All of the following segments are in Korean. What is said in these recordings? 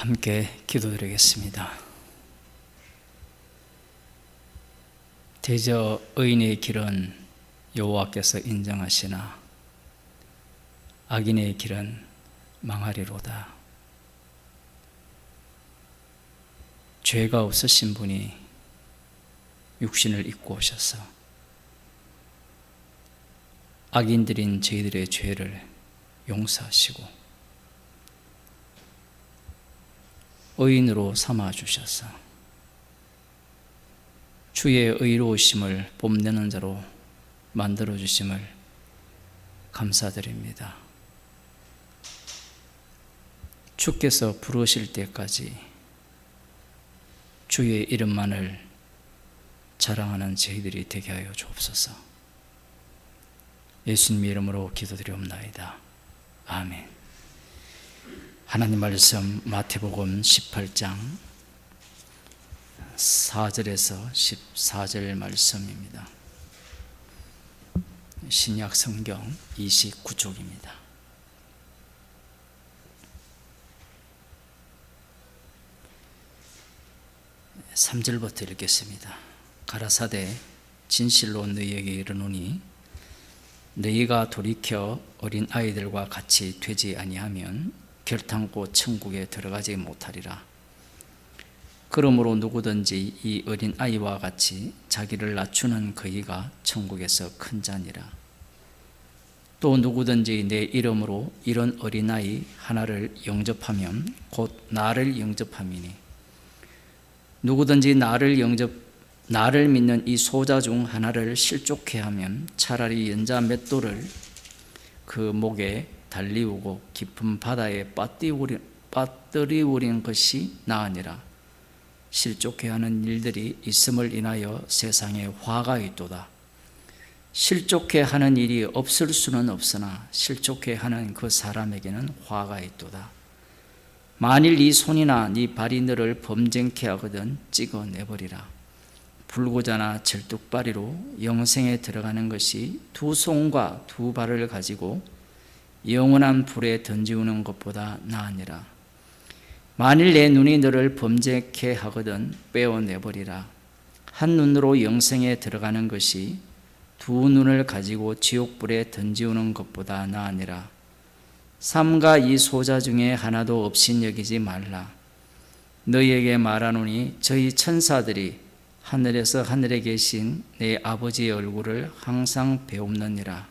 함께 기도드리겠습니다. 대저 의인의 길은 여호와께서 인정하시나 악인의 길은 망하리로다. 죄가 없으신 분이 육신을 입고 오셔서 악인들인 저희들의 죄를 용서하시고 의인으로 삼아주셔서 주의 의로우심을 뽐내는 자로 만들어주심을 감사드립니다. 주께서 부르실 때까지 주의 이름만을 자랑하는 저희들이 되게 하여 주옵소서. 예수님 이름으로 기도드리옵나이다. 아멘. 하나님 말씀 마태복음 18장 4절에서 14절 말씀입니다. 신약 성경 29쪽입니다. (3절부터) 읽겠습니다. 가라사대 진실로 너희에게 이르노니 너희가 돌이켜 어린 아이들과 같이 되지 아니하면 결탄코 천국에 들어가지 못하리라. 그러므로 누구든지 이 어린 아이와 같이 자기를 낮추는 그이가 천국에서 큰 자니라. 또 누구든지 내 이름으로 이런 어린아이 하나를 영접하면 곧 나를 영접함이니 누구든지 나를 믿는 이 소자 중 하나를 실족해 하면 차라리 연자 맷돌을 그 목에 달리우고 깊은 바다에 빠뜨리우린 것이 나으니라. 실족해 하는 일들이 있음을 인하여 세상에 화가 있도다. 실족해 하는 일이 없을 수는 없으나 실족해 하는 그 사람에게는 화가 있도다. 만일 네 손이나 네 발이 너를 범죄케 하거든 찍어내버리라. 불구자나 절뚝발이로 영생에 들어가는 것이 두 손과 두 발을 가지고 영원한 불에 던지우는 것보다 나으니라. 만일 내 눈이 너를 범죄케 하거든 빼어내버리라. 한 눈으로 영생에 들어가는 것이 두 눈을 가지고 지옥불에 던지우는 것보다 나으니라. 삼가 이 소자 중에 하나도 없인 여기지 말라. 너희에게 말하노니 저희 천사들이 하늘에서 하늘에 계신 내 아버지의 얼굴을 항상 배옵느니라.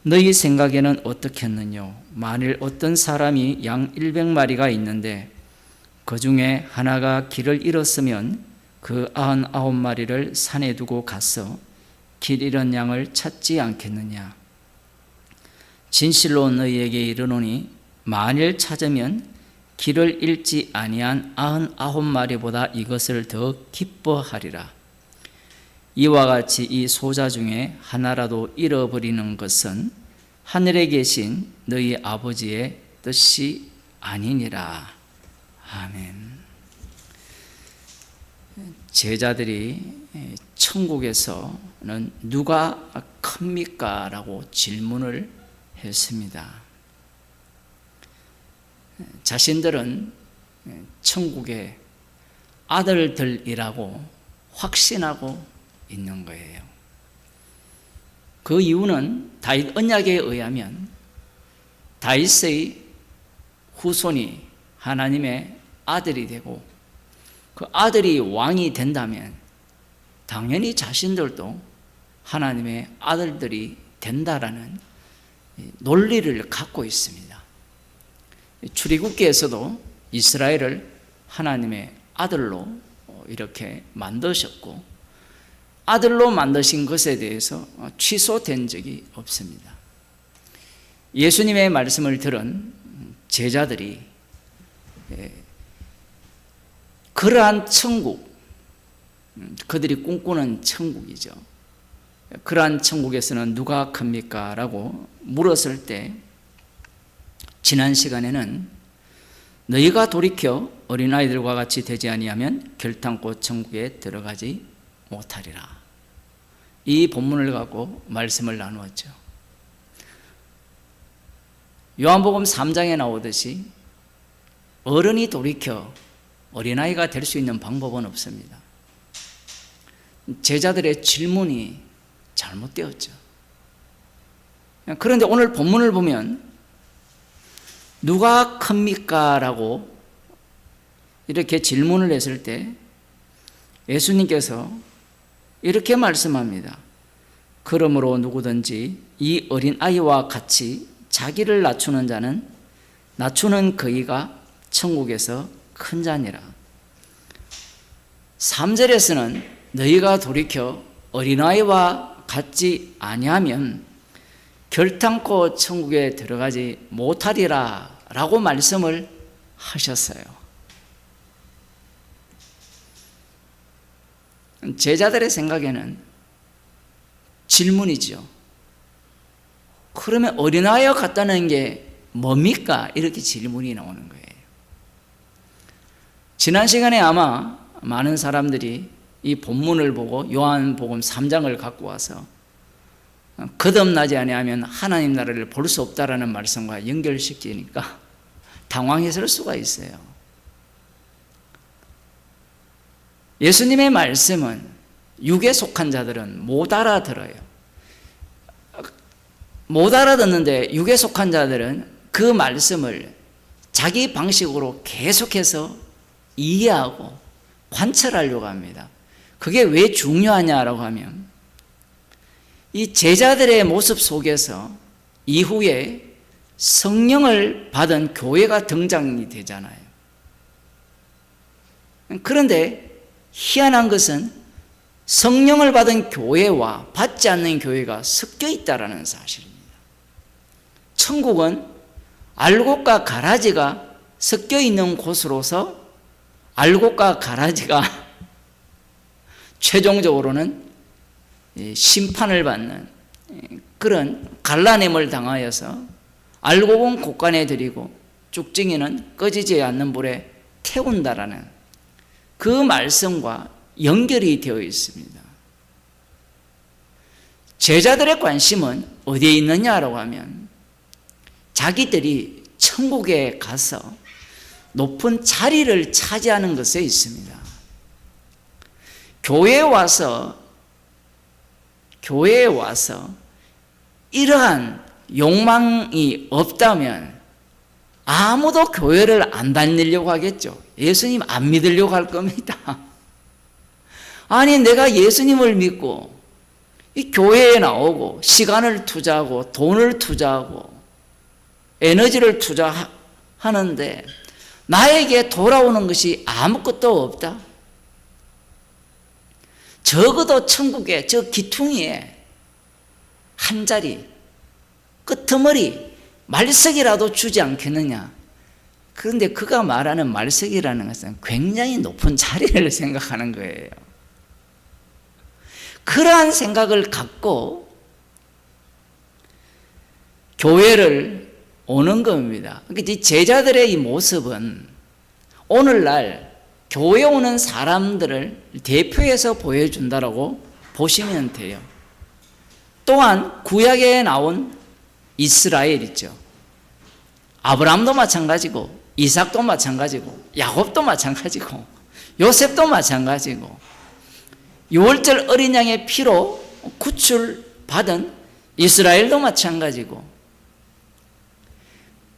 너희 생각에는 어떻겠느냐? 만일 어떤 사람이 양 100마리가 있는데 그 중에 하나가 길을 잃었으면 그 99마리를 산에 두고 가서 길 잃은 양을 찾지 않겠느냐? 진실로 너희에게 이르노니 만일 찾으면 길을 잃지 아니한 99마리보다 이것을 더 기뻐하리라. 이와 같이 이 소자 중에 하나라도 잃어버리는 것은 하늘에 계신 너희 아버지의 뜻이 아니니라. 아멘. 제자들이 천국에서는 누가 큽니까? 라고 질문을 했습니다. 자신들은 천국의 아들들이라고 확신하고 있는 거예요. 그 이유는 다윗 언약에 의하면 다윗의 후손이 하나님의 아들이 되고 그 아들이 왕이 된다면 당연히 자신들도 하나님의 아들들이 된다라는 논리를 갖고 있습니다. 출애굽기에서도 이스라엘을 하나님의 아들로 이렇게 만드셨고 아들로 만드신 것에 대해서 취소된 적이 없습니다. 예수님의 말씀을 들은 제자들이 그러한 천국, 그들이 꿈꾸는 천국이죠. 그러한 천국에서는 누가 큽니까? 라고 물었을 때 지난 시간에는 너희가 돌이켜 어린아이들과 같이 되지 아니하면 결탄코 천국에 들어가지 못하리라. 이 본문을 갖고 말씀을 나누었죠. 요한복음 3장에 나오듯이 어른이 돌이켜 어린아이가 될 수 있는 방법은 없습니다. 제자들의 질문이 잘못되었죠. 그런데 오늘 본문을 보면 누가 큽니까? 라고 이렇게 질문을 했을 때 예수님께서 이렇게 말씀합니다. 그러므로 누구든지 이 어린아이와 같이 자기를 낮추는 자는 낮추는 그이가 천국에서 큰 자니라. 3절에서는 너희가 돌이켜 어린아이와 같지 아니하면 결탄코 천국에 들어가지 못하리라 라고 말씀을 하셨어요. 제자들의 생각에는 질문이죠. 그러면 어린아이와 같다는 게 뭡니까? 이렇게 질문이 나오는 거예요. 지난 시간에 아마 많은 사람들이 이 본문을 보고 요한복음 3장을 갖고 와서 거듭나지 아니하면 하나님 나라를 볼 수 없다라는 말씀과 연결시키니까 당황했을 수가 있어요. 예수님의 말씀은 육에 속한 자들은 못 알아들어요. 못 알아듣는데 육에 속한 자들은 그 말씀을 자기 방식으로 계속해서 이해하고 관찰하려고 합니다. 그게 왜 중요하냐라고 하면 이 제자들의 모습 속에서 이후에 성령을 받은 교회가 등장이 되잖아요. 그런데 희한한 것은 성령을 받은 교회와 받지 않는 교회가 섞여 있다는 사실입니다. 천국은 알곡과 가라지가 섞여 있는 곳으로서 알곡과 가라지가 최종적으로는 심판을 받는 그런 갈라냄을 당하여서 알곡은 곳간에 들이고 쭉증이는 꺼지지 않는 불에 태운다라는 그 말씀과 연결이 되어 있습니다. 제자들의 관심은 어디에 있느냐라고 하면 자기들이 천국에 가서 높은 자리를 차지하는 것에 있습니다. 교회에 와서 이러한 욕망이 없다면 아무도 교회를 안 다니려고 하겠죠. 예수님 안 믿으려고 할 겁니다. 아니 내가 예수님을 믿고 이 교회에 나오고 시간을 투자하고 돈을 투자하고 에너지를 투자하는데 나에게 돌아오는 것이 아무것도 없다. 적어도 천국에 저 기퉁이에 한 자리 끄트머리 말석이라도 주지 않겠느냐. 그런데 그가 말하는 말석이라는 것은 굉장히 높은 자리를 생각하는 거예요. 그러한 생각을 갖고 교회를 오는 겁니다. 제자들의 이 모습은 오늘날 교회 오는 사람들을 대표해서 보여준다라고 보시면 돼요. 또한 구약에 나온 이스라엘 있죠. 아브라함도 마찬가지고 이삭도 마찬가지고 야곱도 마찬가지고 요셉도 마찬가지고 유월절 어린 양의 피로 구출받은 이스라엘도 마찬가지고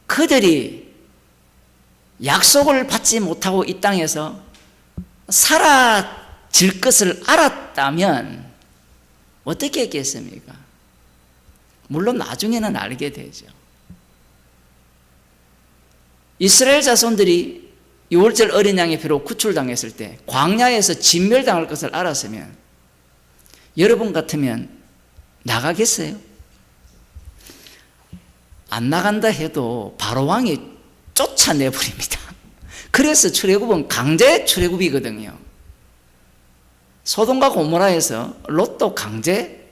그들이 약속을 받지 못하고 이 땅에서 사라질 것을 알았다면 어떻게 했겠습니까? 물론 나중에는 알게 되죠. 이스라엘 자손들이 유월절 어린 양의 피로 구출당했을 때 광야에서 진멸당할 것을 알았으면 여러분 같으면 나가겠어요? 안 나간다 해도 바로 왕이 쫓아내버립니다. 그래서 출애굽은 강제 출애굽이거든요. 소돔과 고모라에서 롯도 강제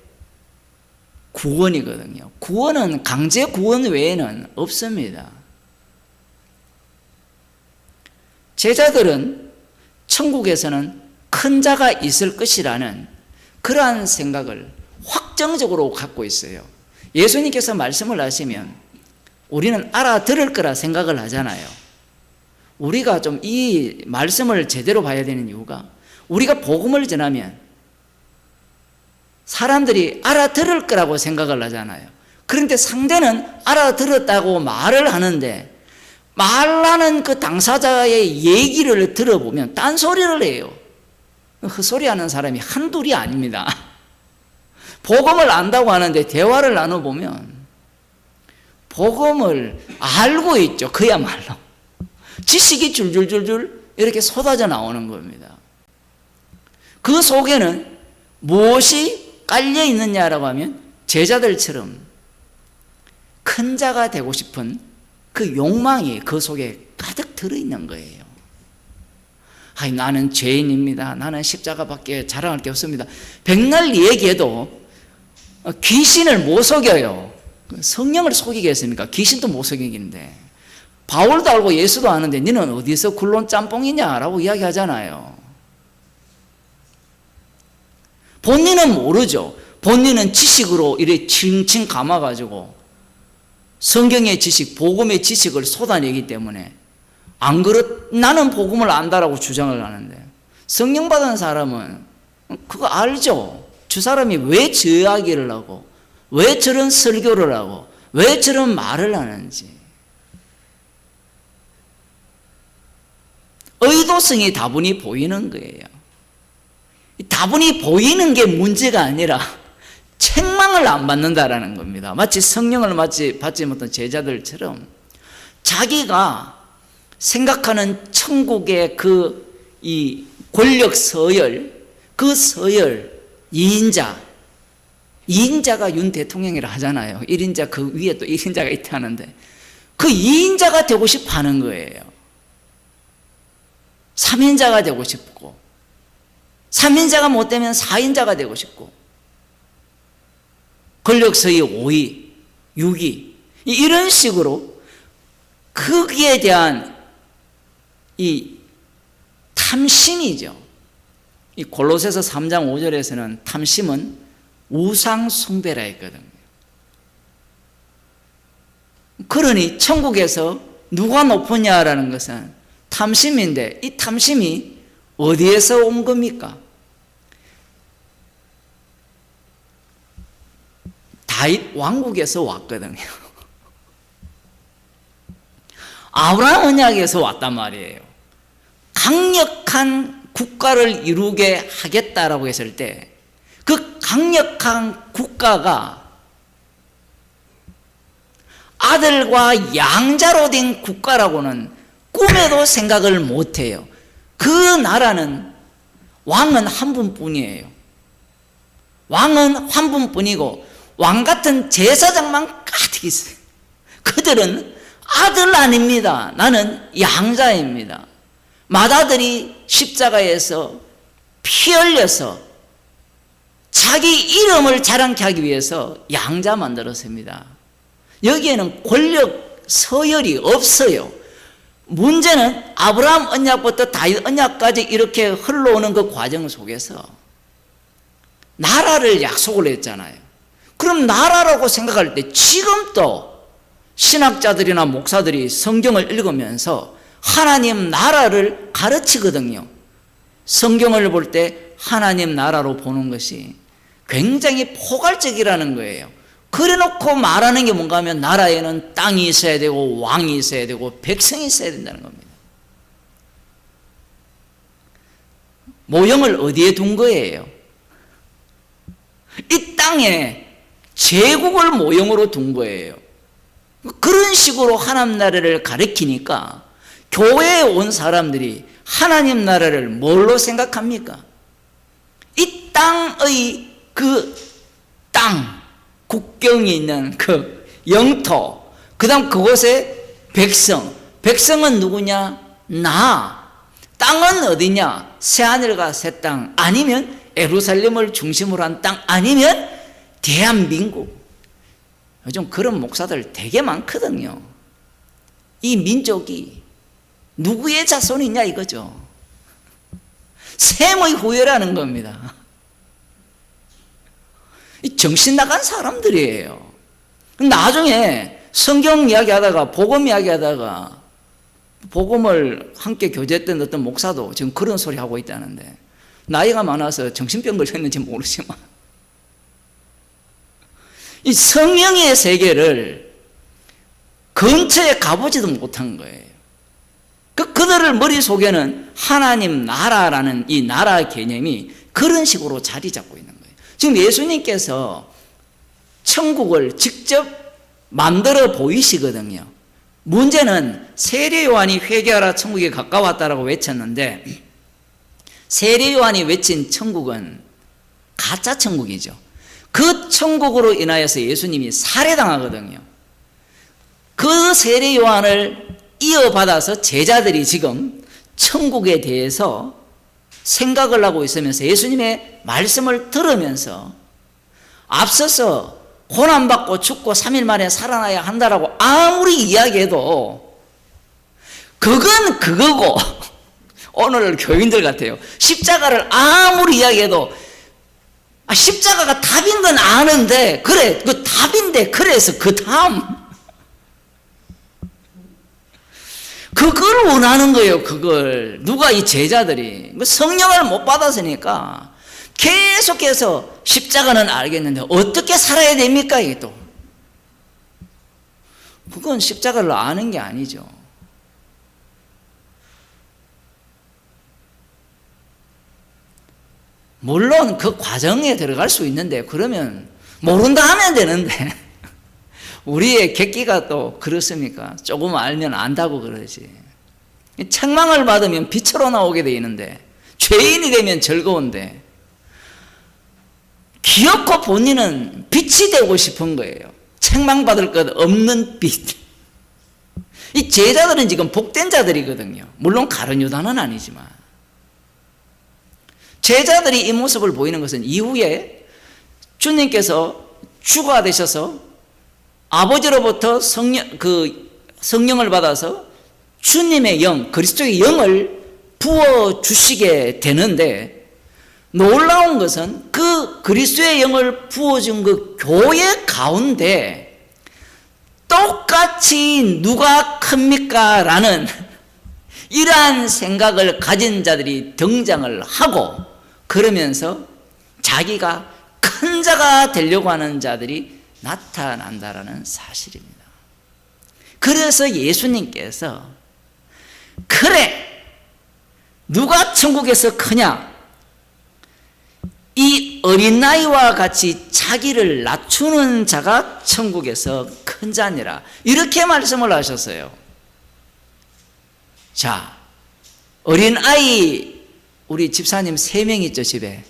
구원이거든요. 구원은 강제 구원 외에는 없습니다. 제자들은 천국에서는 큰 자가 있을 것이라는 그러한 생각을 확정적으로 갖고 있어요. 예수님께서 말씀을 하시면 우리는 알아들을 거라 생각을 하잖아요. 우리가 좀 이 말씀을 제대로 봐야 되는 이유가, 우리가 복음을 전하면 사람들이 알아들을 거라고 생각을 하잖아요. 그런데 상대는 알아들었다고 말을 하는데, 말하는 그 당사자의 얘기를 들어보면 딴소리를 해요. 헛소리하는 사람이 한둘이 아닙니다. 복음을 안다고 하는데 대화를 나눠보면 복음을 알고 있죠. 그야말로 지식이 줄줄줄줄 이렇게 쏟아져 나오는 겁니다. 그 속에는 무엇이 깔려 있느냐라고 하면, 제자들처럼 큰 자가 되고 싶은 그 욕망이 그 속에 가득 들어있는 거예요. 아이, 나는 죄인입니다. 나는 십자가밖에 자랑할 게 없습니다. 백날 얘기해도 귀신을 못 속여요. 성령을 속이겠습니까? 귀신도 못 속이긴데. 바울도 알고 예수도 아는데 너는 어디서 굴론 짬뽕이냐라고 이야기하잖아요. 본인은 모르죠. 본인은 지식으로 이렇게 칭칭 감아가지고 성경의 지식, 복음의 지식을 쏟아내기 때문에, 안 그렇, 나는 복음을 안다라고 주장을 하는데, 성령 받은 사람은 그거 알죠. 저 사람이 왜 저 이야기를 하고, 왜 저런 설교를 하고, 왜 저런 말을 하는지. 의도성이 다분히 보이는 거예요. 다분히 보이는 게 문제가 아니라 책망을 안 받는다라는 겁니다. 마치 성령을 받지 못한 제자들처럼 자기가 생각하는 천국의 이 권력 서열, 그 서열, 2인자가 윤 대통령이라 하잖아요. 1인자 그 위에 또 1인자가 있다는데, 그 2인자가 되고 싶어 하는 거예요. 3인자가 되고 싶고, 3인자가 못 되면 4인자가 되고 싶고, 권력서의 5위, 6위, 이런 식으로 거기에 대한 이 탐심이죠. 이 골로새서 3장 5절에서는 탐심은 우상 숭배라 했거든요. 그러니 천국에서 누가 높으냐라는 것은 탐심인데, 이 탐심이 어디에서 온 겁니까? 다윗 왕국에서 왔거든요. 아브라함 언약에서 왔단 말이에요. 강력한 국가를 이루게 하겠다라고 했을 때, 그 강력한 국가가 아들과 양자로 된 국가라고는 꿈에도 생각을 못해요. 그 나라는 왕은 한 분뿐이에요. 왕은 한 분뿐이고, 왕 같은 제사장만 가득 있어요. 그들은 아들 아닙니다. 나는 양자입니다. 맏아들이 십자가에서 피 흘려서 자기 이름을 자랑케 하기 위해서 양자 만들었습니다. 여기에는 권력 서열이 없어요. 문제는 아브라함 언약부터 다윗 언약까지 이렇게 흘러오는 그 과정 속에서 나라를 약속을 했잖아요. 그럼 나라라고 생각할 때 지금도 신학자들이나 목사들이 성경을 읽으면서 하나님 나라를 가르치거든요. 성경을 볼 때 하나님 나라로 보는 것이 굉장히 포괄적이라는 거예요. 그래놓고 말하는 게 뭔가 하면 나라에는 땅이 있어야 되고 왕이 있어야 되고 백성이 있어야 된다는 겁니다. 모형을 어디에 둔 거예요? 이 땅에 제국을 모형으로 둔 거예요. 그런 식으로 하나님 나라를 가리키니까 교회에 온 사람들이 하나님 나라를 뭘로 생각합니까? 이 땅의 그 땅, 국경이 있는 그 영토, 그 다음 그곳에 백성은 누구냐? 나. 땅은 어디냐? 새하늘과 새 땅, 아니면 예루살렘을 중심으로 한 땅, 아니면 대한민국. 요즘 그런 목사들 되게 많거든요. 이 민족이 누구의 자손이냐 이거죠. 셈의 후예라는 겁니다. 정신 나간 사람들이에요. 나중에 성경 이야기하다가 복음 이야기하다가 복음을 함께 교제했던 어떤 목사도 지금 그런 소리 하고 있다는데, 나이가 많아서 정신병 걸렸는지 모르지만 이 성령의 세계를 근처에 가보지도 못한 거예요. 그들을 머릿속에는 하나님 나라라는 이 나라 개념이 그런 식으로 자리 잡고 있는 거예요. 지금 예수님께서 천국을 직접 만들어 보이시거든요. 문제는 세례 요한이 회개하라 천국이 가까웠다라고 외쳤는데, 세례 요한이 외친 천국은 가짜 천국이죠. 그 천국으로 인하여서 예수님이 살해당하거든요. 그 세례 요한을 이어받아서 제자들이 지금 천국에 대해서 생각을 하고 있으면서 예수님의 말씀을 들으면서 앞서서 고난받고 죽고 3일 만에 살아나야 한다라고 아무리 이야기해도 그건 그거고, 오늘 교인들 같아요. 십자가를 아무리 이야기해도 십자가가 답인 건 아는데, 그래 그 답인데, 그래서 그 다음 그걸 원하는 거예요. 그걸 누가, 이 제자들이 성령을 못 받았으니까 계속해서 십자가는 알겠는데 어떻게 살아야 됩니까? 이게 또 그건 십자가를 아는 게 아니죠. 물론 그 과정에 들어갈 수 있는데, 그러면 모른다 하면 되는데 우리의 객기가 또 그렇습니까? 조금 알면 안다고 그러지. 책망을 받으면 빛으로 나오게 돼 있는데, 죄인이 되면 즐거운데, 기어코 본인은 빛이 되고 싶은 거예요. 책망받을 것 없는 빛. 이 제자들은 지금 복된 자들이거든요. 물론 가룟 유다는 아니지만. 제자들이 이 모습을 보이는 것은 이후에 주님께서 주가 되셔서 아버지로부터 성령을 받아서 주님의 영, 그리스도의 영을 부어주시게 되는데, 놀라운 것은 그 그리스도의 영을 부어준 그 교회 가운데 똑같이 누가 큽니까? 라는 이러한 생각을 가진 자들이 등장을 하고, 그러면서 자기가 큰 자가 되려고 하는 자들이 나타난다라는 사실입니다. 그래서 예수님께서, 그래 누가 천국에서 크냐? 이 어린 나이와 같이 자기를 낮추는 자가 천국에서 큰 자니라, 이렇게 말씀을 하셨어요. 자, 어린아이 우리 집사님 3명 있죠, 집에.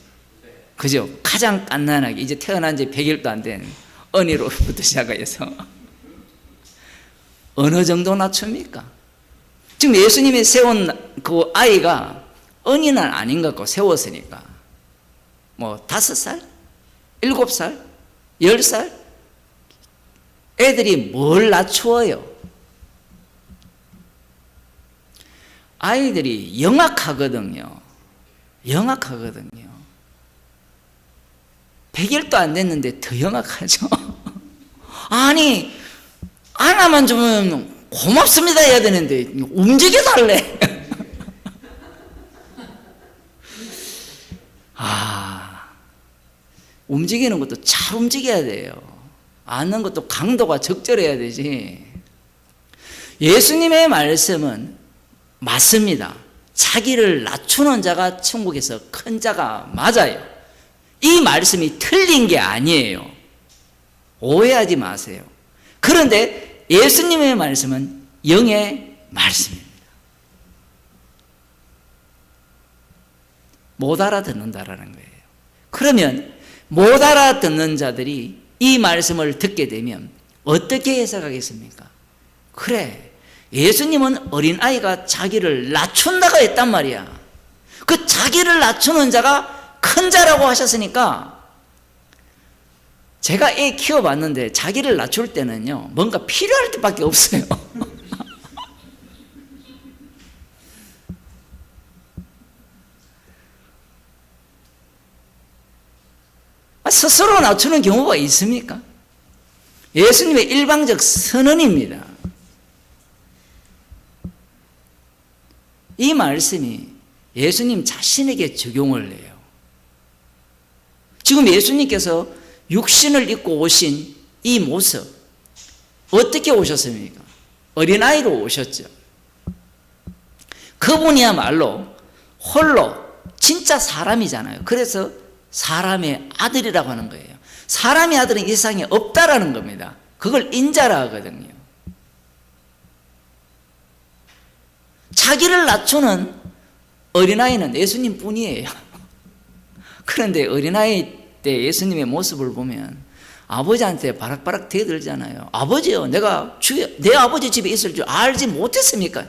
그죠? 가장 갓난하게 이제 태어난 지 100일도 안 된 언니로부터 시작해서 어느 정도 낮춥니까? 지금 예수님이 세운 그 아이가 언니는 아닌 것 같고 세웠으니까 뭐 5살? 7살? 10살? 애들이 뭘 낮추어요? 아이들이 영악하거든요. 영악하거든요. 100일도 안 됐는데 더 영악하죠. 아니, 하나만 주면 고맙습니다 해야 되는데 움직여달래. 움직이는 것도 잘 움직여야 돼요. 앉는 것도 강도가 적절해야 되지. 예수님의 말씀은 맞습니다. 자기를 낮추는 자가 천국에서 큰 자가 맞아요. 이 말씀이 틀린 게 아니에요. 오해하지 마세요. 그런데 예수님의 말씀은 영의 말씀입니다. 못 알아듣는다라는 거예요. 그러면 못 알아듣는 자들이 이 말씀을 듣게 되면 어떻게 해석하겠습니까? 그래, 예수님은 어린아이가 자기를 낮춘다고 했단 말이야. 그 자기를 낮추는 자가 큰 자라고 하셨으니까, 제가 애 키워봤는데 자기를 낮출 때는요, 뭔가 필요할 때밖에 없어요. 스스로 낮추는 경우가 있습니까? 예수님의 일방적 선언입니다. 이 말씀이 예수님 자신에게 적용을 해요. 지금 예수님께서 육신을 입고 오신 이 모습, 어떻게 오셨습니까? 어린아이로 오셨죠. 그분이야말로 홀로 진짜 사람이잖아요. 그래서 사람의 아들이라고 하는 거예요. 사람의 아들은 이 세상에 없다라는 겁니다. 그걸 인자라 하거든요. 자기를 낮추는 어린아이는 예수님 뿐이에요. 그런데 어린아이 때 예수님의 모습을 보면 아버지한테 바락바락 대들잖아요. 아버지요, 내가 내 아버지 집에 있을 줄 알지 못했습니까?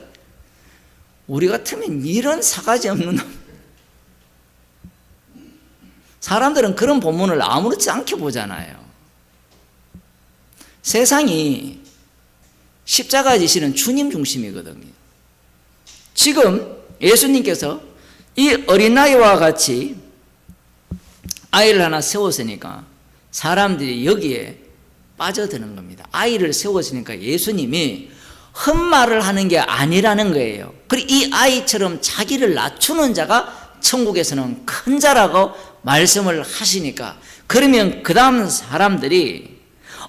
우리 같으면 이런 사가지 없는 놈. 사람들은 그런 본문을 아무렇지 않게 보잖아요. 세상이 십자가 지시는 주님 중심이거든요. 지금 예수님께서 이 어린아이와 같이 아이를 하나 세웠으니까 사람들이 여기에 빠져드는 겁니다. 아이를 세웠으니까 예수님이 헛말을 하는 게 아니라는 거예요. 그리고 이 아이처럼 자기를 낮추는 자가 천국에서는 큰 자라고 말씀을 하시니까, 그러면 그 다음 사람들이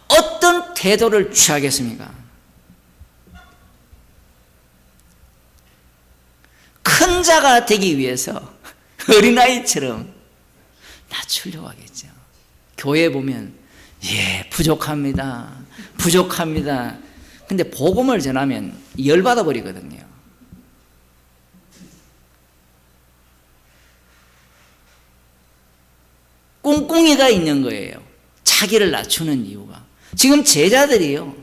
어떤 태도를 취하겠습니까? 큰 자가 되기 위해서 어린아이처럼 낮추려고 하겠죠. 교회 보면 부족합니다. 근데 복음을 전하면 열받아 버리거든요. 꿍꿍이가 있는 거예요. 자기를 낮추는 이유가. 지금 제자들이요,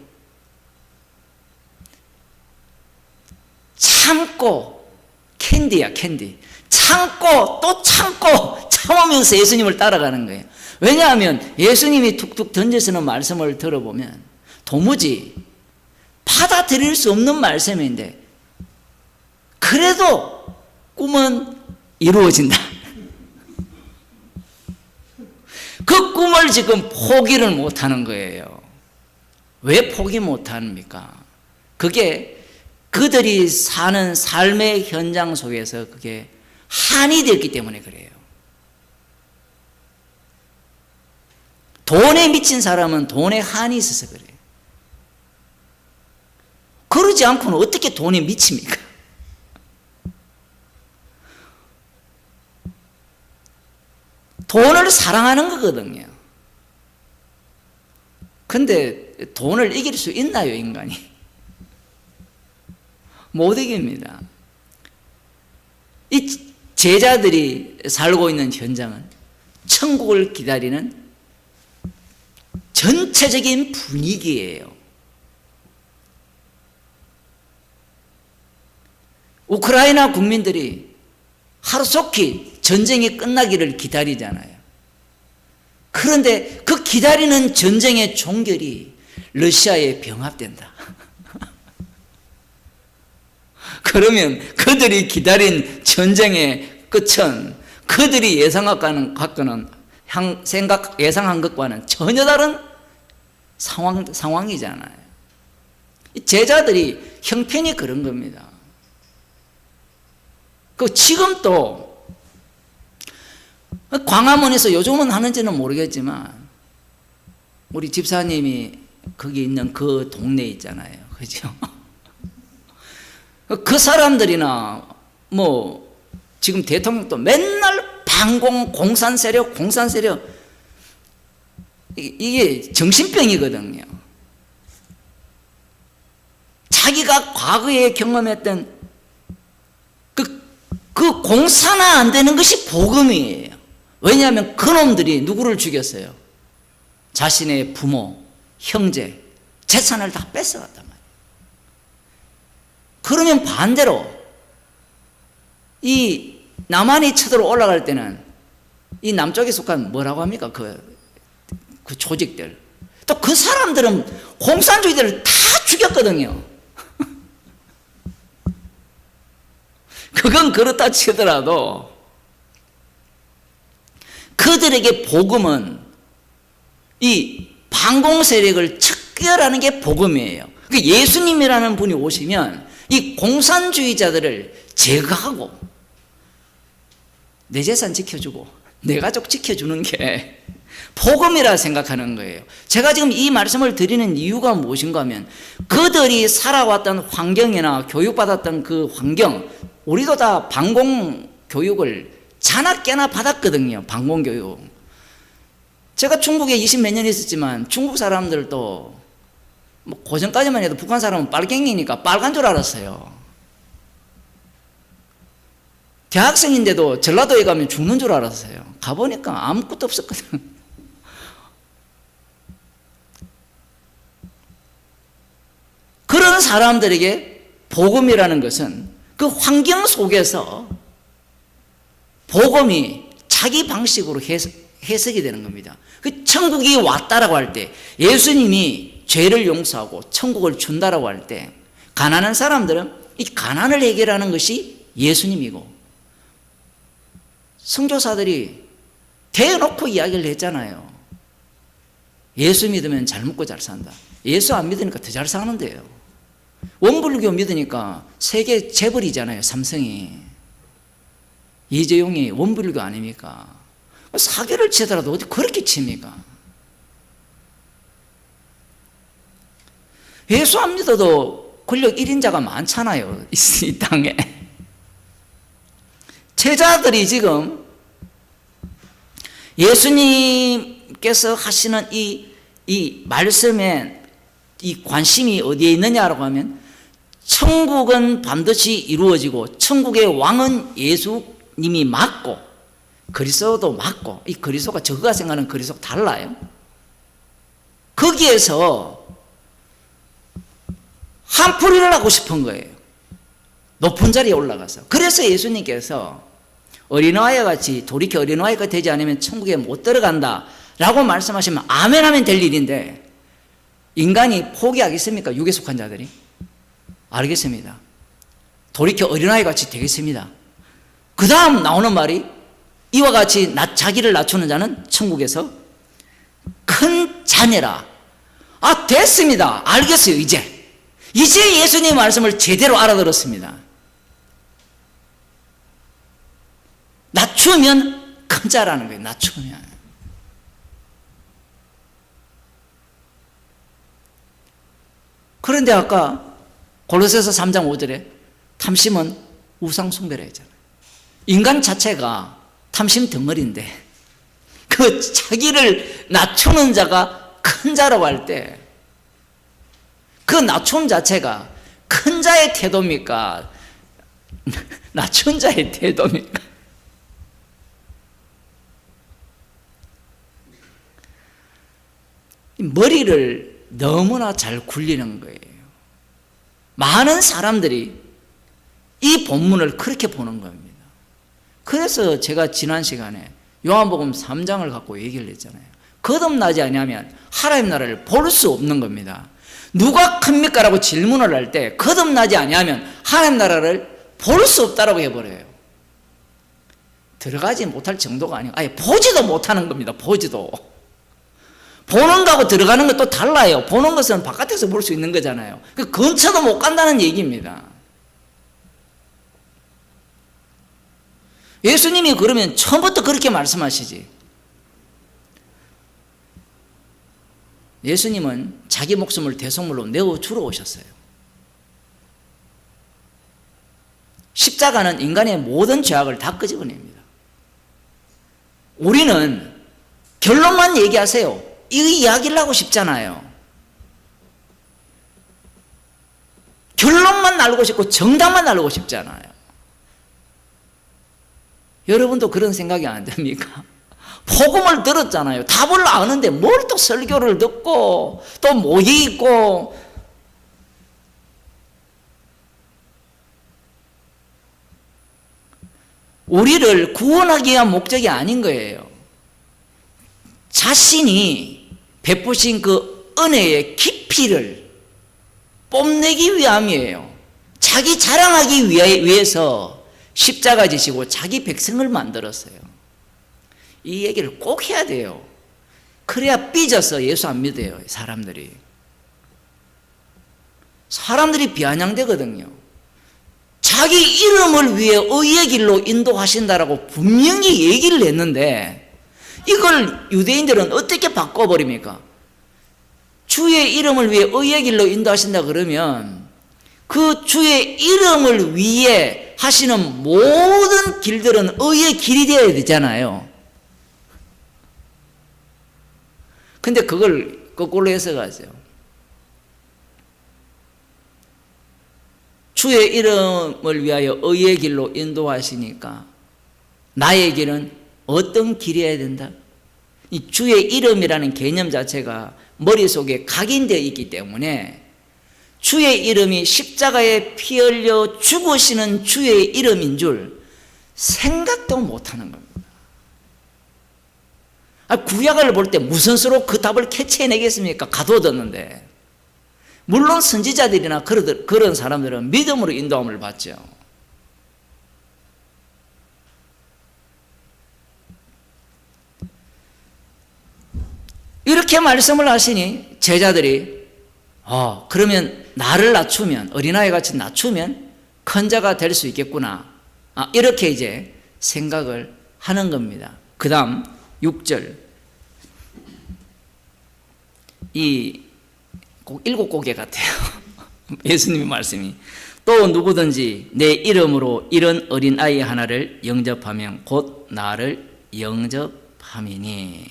참고, 캔디야 캔디. 참고 또 참고 참으면서 예수님을 따라가는 거예요. 왜냐하면 예수님이 툭툭 던져쓰는 말씀을 들어보면 도무지 받아들일 수 없는 말씀인데 그래도 꿈은 이루어진다. 그 꿈을 지금 포기를 못하는 거예요. 왜 포기 못합니까? 그게 그들이 사는 삶의 현장 속에서 그게 한이 되었기 때문에 그래요. 돈에 미친 사람은 돈에 한이 있어서 그래요. 그러지 않고는 어떻게 돈에 미칩니까? 돈을 사랑하는 거거든요. 근데 돈을 이길 수 있나요, 인간이? 못 이깁니다. 이 제자들이 살고 있는 현장은 천국을 기다리는 전체적인 분위기예요. 우크라이나 국민들이 하루속히 전쟁이 끝나기를 기다리잖아요. 그런데 그 기다리는 전쟁의 종결이 러시아에 병합된다. 그러면 그들이 기다린 전쟁의 끝은 그들이 예상한 것과는 전혀 다른 상황이잖아요. 제자들이 형편이 그런 겁니다. 지금 또 광화문에서 요즘은 하는지는 모르겠지만 우리 집사님이 거기 있는 그 동네 있잖아요. 그죠? 그 사람들이나 지금 대통령도 맨날 반공, 공산 세력 이게 정신병이거든요. 자기가 과거에 경험했던 그 공산화 안 되는 것이 복음이에요. 왜냐하면 그놈들이 누구를 죽였어요? 자신의 부모, 형제, 재산을 다 뺏어갔단 말이에요. 그러면 반대로 이 남한이 쳐들어 올라갈 때는 이 남쪽에 속한 뭐라고 합니까? 그 조직들. 또 그 사람들은 공산주의들을 다 죽였거든요. 그건 그렇다 치더라도 그들에게 복음은 이 반공 세력을 척결하는 게 복음이에요. 예수님이라는 분이 오시면 이 공산주의자들을 제거하고 내 재산 지켜주고 내 가족 지켜주는 게 복음이라 생각하는 거예요. 제가 지금 이 말씀을 드리는 이유가 무엇인가 하면 그들이 살아왔던 환경이나 교육받았던 그 환경, 우리도 다 방공교육을 자나 깨나 받았거든요. 방공교육. 제가 중국에 20몇 년 있었지만 중국 사람들도 뭐 고전까지만 해도 북한 사람은 빨갱이니까 빨간 줄 알았어요. 대학생인데도 전라도에 가면 죽는 줄 알았어요. 가보니까 아무것도 없었거든. 그런 사람들에게 복음이라는 것은 그 환경 속에서 복음이 자기 방식으로 해석이 되는 겁니다. 그 천국이 왔다라고 할 때, 예수님이 죄를 용서하고 천국을 준다라고 할 때, 가난한 사람들은 이 가난을 해결하는 것이 예수님이고, 선교사들이 대놓고 이야기를 했잖아요. 예수 믿으면 잘 먹고 잘 산다. 예수 안 믿으니까 더 잘 사는데요. 원불교 믿으니까 세계 재벌이잖아요. 삼성이. 이재용이 원불교 아닙니까? 사기를 치더라도 어디 그렇게 칩니까? 예수 안 믿어도 권력 1인자가 많잖아요. 이 땅에. 제자들이 지금 예수님께서 하시는 이 말씀에 이 관심이 어디에 있느냐라고 하면 천국은 반드시 이루어지고 천국의 왕은 예수님이 맞고 그리스도도 맞고, 이 그리스도가 저가 생각하는 그리스도가 달라요. 거기에서 한풀이를 하고 싶은 거예요. 높은 자리에 올라가서. 그래서 예수님께서 어린아이와 같이 돌이켜 어린아이가 되지 않으면 천국에 못 들어간다 라고 말씀하시면 아멘 하면 될 일인데, 인간이 포기하겠습니까? 육에 속한 자들이. 알겠습니다. 돌이켜 어린아이 같이 되겠습니다. 그 다음 나오는 말이 이와 같이 자기를 낮추는 자는 천국에서 큰 자녀라. 아, 됐습니다. 알겠어요. 이제 예수님의 말씀을 제대로 알아들었습니다. 낮추면 큰 자라는 거예요. 낮추면. 그런데 아까 골로새서 3장 5절에 탐심은 우상 숭배라 했잖아요. 인간 자체가 탐심 덩어리인데 그 자기를 낮추는 자가 큰 자라고 할 때 그 낮춤 자체가 큰 자의 태도입니까? 낮춘 자의 태도입니까? 머리를 너무나 잘 굴리는 거예요. 많은 사람들이 이 본문을 그렇게 보는 겁니다. 그래서 제가 지난 시간에 요한복음 3장을 갖고 얘기를 했잖아요. 거듭나지 아니하면 하나님 나라를 볼 수 없는 겁니다. 누가 큽니까? 라고 질문을 할 때 거듭나지 아니하면 하나님 나라를 볼 수 없다라고 해버려요. 들어가지 못할 정도가 아니고 아예 보지도 못하는 겁니다. 보지도. 보는 거하고 들어가는 것도 달라요. 보는 것은 바깥에서 볼 수 있는 거잖아요. 그 근처도 못 간다는 얘기입니다. 예수님이 그러면 처음부터 그렇게 말씀하시지. 예수님은 자기 목숨을 대속물로 내어주러 오셨어요. 십자가는 인간의 모든 죄악을 다 끄집어냅니다. 우리는 결론만 얘기하세요. 이 이야기를 하고 싶잖아요. 결론만 알고 싶고 정답만 알고 싶잖아요. 여러분도 그런 생각이 안 됩니까? 복음을 들었잖아요. 답을 아는데 뭘 또 설교를 듣고 또 모이 있고. 우리를 구원하기 위한 목적이 아닌 거예요. 자신이 베푸신 그 은혜의 깊이를 뽐내기 위함이에요. 자기 자랑하기 위해서 십자가 지시고 자기 백성을 만들었어요. 이 얘기를 꼭 해야 돼요. 그래야 삐져서 예수 안 믿어요. 사람들이 비아냥되거든요. 자기 이름을 위해 의의 길로 인도하신다라고 분명히 얘기를 했는데 이걸 유대인들은 어떻게 바꿔버립니까? 주의 이름을 위해 의의 길로 인도하신다 그러면 그 주의 이름을 위해 하시는 모든 길들은 의의 길이 되어야 되잖아요. 근데 그걸 거꾸로 해석하세요. 주의 이름을 위하여 의의 길로 인도하시니까 나의 길은 어떤 길이어야 된다? 이 주의 이름이라는 개념 자체가 머릿속에 각인되어 있기 때문에 주의 이름이 십자가에 피 흘려 죽으시는 주의 이름인 줄 생각도 못하는 겁니다. 구약을 볼 때 무슨 수로 그 답을 캐치해내겠습니까? 가둬뒀는데. 물론 선지자들이나 그런 사람들은 믿음으로 인도함을 받죠. 이렇게 말씀을 하시니 제자들이 그러면 나를 낮추면, 어린아이 같이 낮추면 큰 자가 될 수 있겠구나, 이렇게 이제 생각을 하는 겁니다. 그 다음 6절, 꼭 7곡에 같아요. 예수님의 말씀이. 또 누구든지 내 이름으로 이런 어린아이 하나를 영접하면 곧 나를 영접함이니.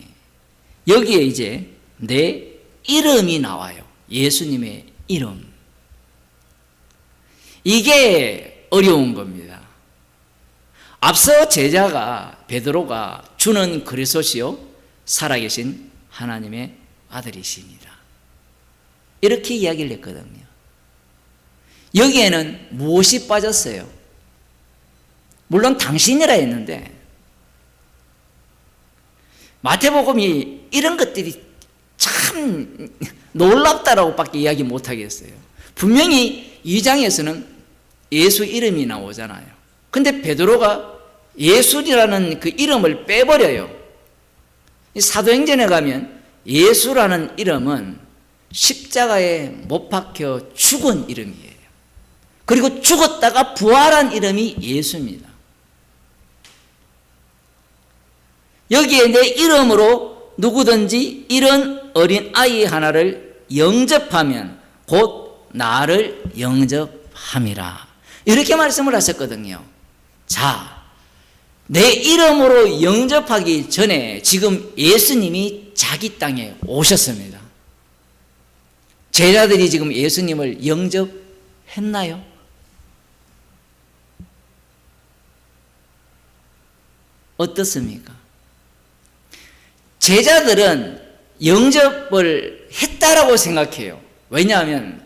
여기에 이제 내 이름이 나와요. 예수님의 이름. 이게 어려운 겁니다. 앞서 제자가 베드로가 주는 그리스도시요 살아계신 하나님의 아들이십니다, 이렇게 이야기를 했거든요. 여기에는 무엇이 빠졌어요? 물론 당신이라 했는데 마태복음이 이런 것들이 참 놀랍다라고 밖에 이야기 못하겠어요. 분명히 2장에서는 예수 이름이 나오잖아요. 근데 베드로가 예수라는 그 이름을 빼버려요. 사도행전에 가면 예수라는 이름은 십자가에 못 박혀 죽은 이름이에요. 그리고 죽었다가 부활한 이름이 예수입니다. 여기에 내 이름으로 누구든지 이런 어린 아이 하나를 영접하면 곧 나를 영접함이라, 이렇게 말씀을 하셨거든요. 자, 내 이름으로 영접하기 전에 지금 예수님이 자기 땅에 오셨습니다. 제자들이 지금 예수님을 영접했나요? 어떻습니까? 제자들은 영접을 했다라고 생각해요. 왜냐하면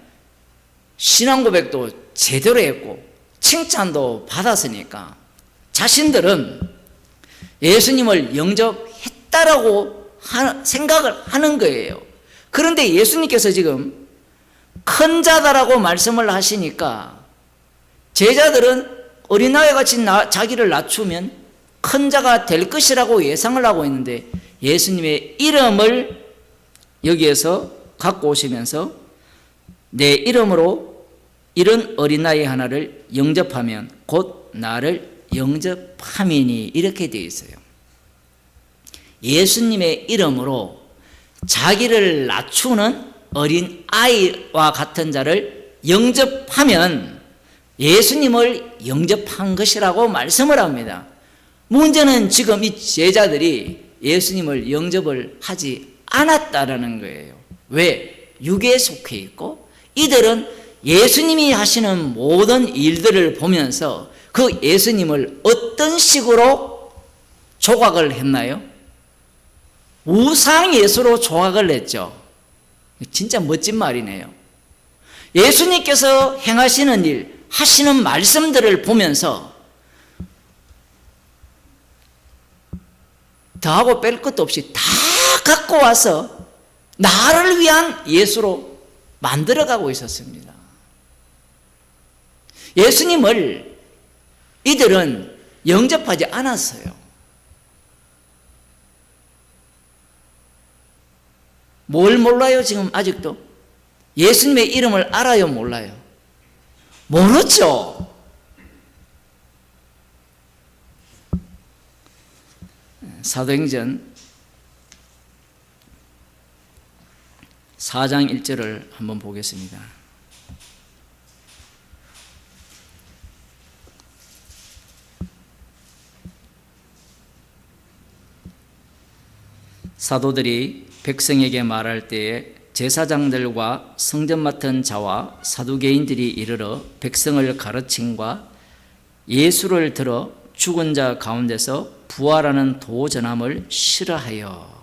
신앙 고백도 제대로 했고 칭찬도 받았으니까 자신들은 예수님을 영접했다라고 생각을 하는 거예요. 그런데 예수님께서 지금 큰 자다라고 말씀을 하시니까 제자들은 어린아이 같이 자기를 낮추면 큰 자가 될 것이라고 예상을 하고 있는데 예수님의 이름을 여기에서 갖고 오시면서 내 이름으로 이런 어린아이 하나를 영접하면 곧 나를 영접함이니, 이렇게 되어 있어요. 예수님의 이름으로 자기를 낮추는 어린아이와 같은 자를 영접하면 예수님을 영접한 것이라고 말씀을 합니다. 문제는 지금 이 제자들이 예수님을 영접을 하지 않았다라는 거예요. 왜? 육에 속해 있고 이들은 예수님이 하시는 모든 일들을 보면서 그 예수님을 어떤 식으로 조각을 했나요? 우상 예수로 조각을 했죠. 진짜 멋진 말이네요. 예수님께서 행하시는 일, 하시는 말씀들을 보면서 더하고 뺄 것도 없이 다 갖고 와서 나를 위한 예수로 만들어가고 있었습니다. 예수님을 이들은 영접하지 않았어요. 뭘 몰라요 지금 아직도? 예수님의 이름을 알아요 몰라요? 모르죠. 사도행전 4장 1절을 한번 보겠습니다. 사도들이 백성에게 말할 때에 제사장들과 성전 맡은 자와 사두개인들이 이르러 백성을 가르침과 예수를 들어 죽은 자 가운데서 부활하는 도전함을 싫어하여.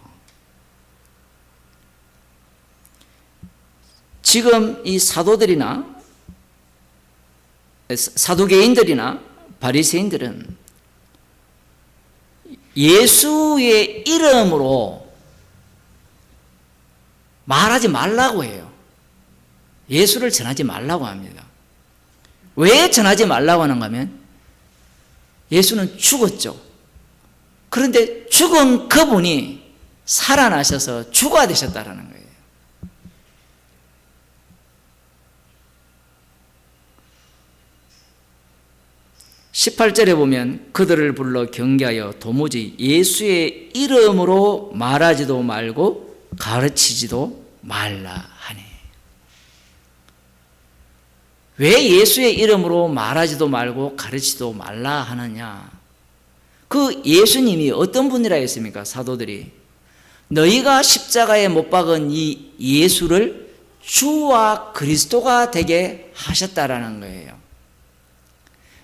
지금 이 사두개인들이나 바리새인들은 예수의 이름으로 말하지 말라고 해요. 예수를 전하지 말라고 합니다. 왜 전하지 말라고 하는가 하면 예수는 죽었죠. 그런데 죽은 그분이 살아나셔서 주가 되셨다라는 거예요. 18절에 보면 그들을 불러 경계하여 도무지 예수의 이름으로 말하지도 말고 가르치지도 말라 하니. 왜 예수의 이름으로 말하지도 말고 가르치지도 말라 하느냐? 그 예수님이 어떤 분이라 했습니까? 사도들이 너희가 십자가에 못 박은 이 예수를 주와 그리스도가 되게 하셨다라는 거예요.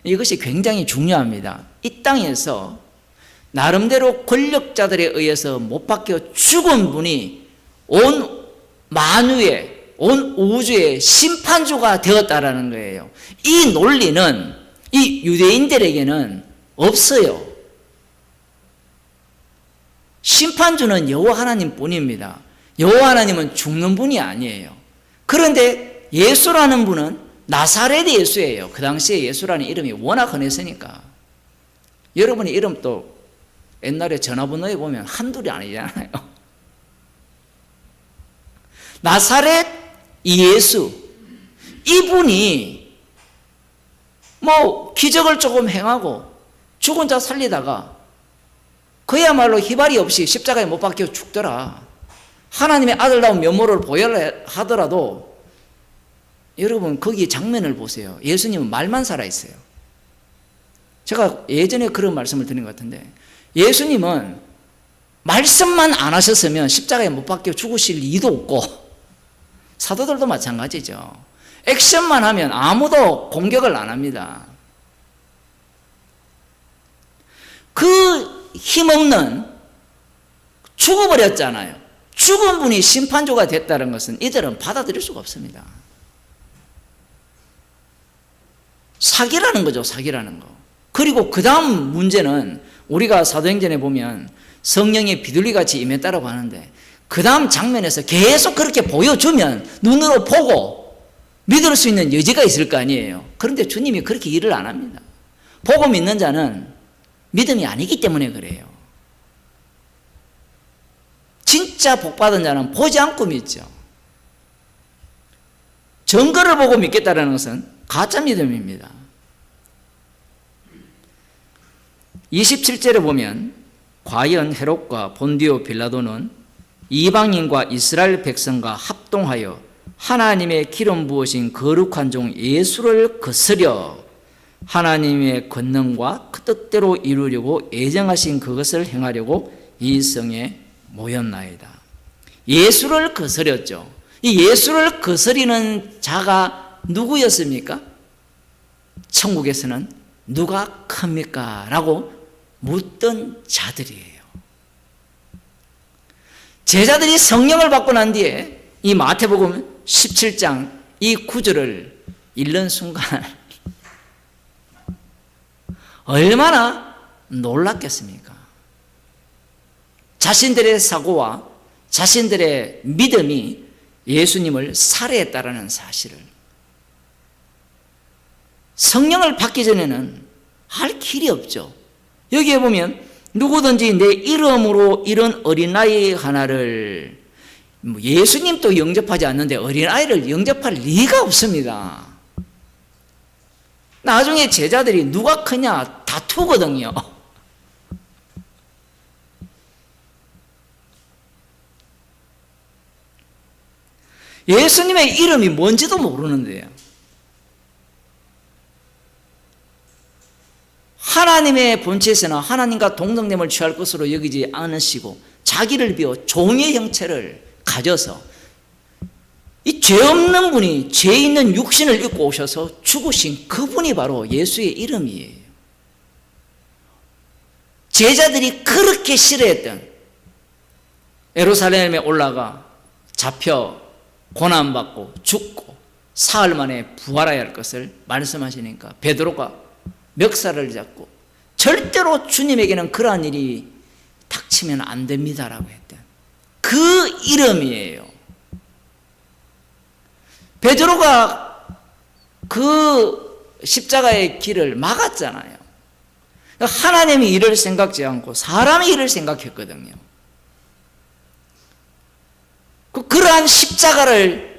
이것이 굉장히 중요합니다. 이 땅에서 나름대로 권력자들에 의해서 못 박혀 죽은 분이 온 만유의, 온 우주의 심판주가 되었다라는 거예요. 이 논리는 이 유대인들에게는 없어요. 심판주는 여호와 하나님 뿐입니다. 여호와 하나님은 죽는 분이 아니에요. 그런데 예수라는 분은 나사렛 예수예요. 그 당시에 예수라는 이름이 워낙 흔했으니까. 여러분의 이름도 옛날에 전화번호에 보면 한둘이 아니잖아요. 나사렛 예수, 이분이 기적을 조금 행하고 죽은 자 살리다가 그야말로 희발이 없이 십자가에 못 박혀 죽더라. 하나님의 아들다운 면모를 보여라 하더라도 여러분 거기 장면을 보세요. 예수님은 말만 살아있어요. 제가 예전에 그런 말씀을 드린 것 같은데 예수님은 말씀만 안 하셨으면 십자가에 못 박혀 죽으실 리도 없고 사도들도 마찬가지죠. 액션만 하면 아무도 공격을 안 합니다. 그 힘없는 죽어버렸잖아요. 죽은 분이 심판주가 됐다는 것은 이들은 받아들일 수가 없습니다. 사기라는 거죠. 사기라는 거. 그리고 그 다음 문제는 우리가 사도행전에 보면 성령이 비둘기같이 임했다라고 하는데 그 다음 장면에서 계속 그렇게 보여주면 눈으로 보고 믿을 수 있는 여지가 있을 거 아니에요. 그런데 주님이 그렇게 일을 안 합니다. 보고 믿는 자는 믿음이 아니기 때문에 그래요. 진짜 복받은 자는 보지 않고 믿죠. 증거를 보고 믿겠다는 것은 가짜 믿음입니다. 27절에 보면 과연 헤롯과 본디오 빌라도는 이방인과 이스라엘 백성과 합동하여 하나님의 기름 부으신 거룩한 종 예수를 거스려 하나님의 권능과 그 뜻대로 이루려고 예정하신 그것을 행하려고 이 성에 모였나이다. 예수를 거스렸죠. 이 예수를 거스리는 자가 누구였습니까? 천국에서는 누가 큽니까? 라고 묻던 자들이에요. 제자들이 성령을 받고 난 뒤에 이 마태복음 17장 이 구절을 읽는 순간 얼마나 놀랐겠습니까? 자신들의 사고와 자신들의 믿음이 예수님을 살해했다라는 사실을 성령을 받기 전에는 할 길이 없죠. 여기에 보면 누구든지 내 이름으로 이런 어린아이 하나를 예수님도 영접하지 않는데 어린아이를 영접할 리가 없습니다. 나중에 제자들이 누가 크냐 다투거든요. 예수님의 이름이 뭔지도 모르는데요. 하나님의 본체에서는 하나님과 동등됨을 취할 것으로 여기지 않으시고 자기를 비워 종의 형체를 가져서 이 죄 없는 분이 죄 있는 육신을 입고 오셔서 죽으신 그분이 바로 예수의 이름이에요. 제자들이 그렇게 싫어했던 예루살렘에 올라가 잡혀 고난받고 죽고 사흘 만에 부활해야 할 것을 말씀하시니까 베드로가 멱살을 잡고 절대로 주님에게는 그러한 일이 닥치면 안 됩니다라고 했던 그 이름이에요. 베드로가 그 십자가의 길을 막았잖아요. 하나님이 일을 생각지 않고 사람이 일을 생각했거든요. 그러한 십자가를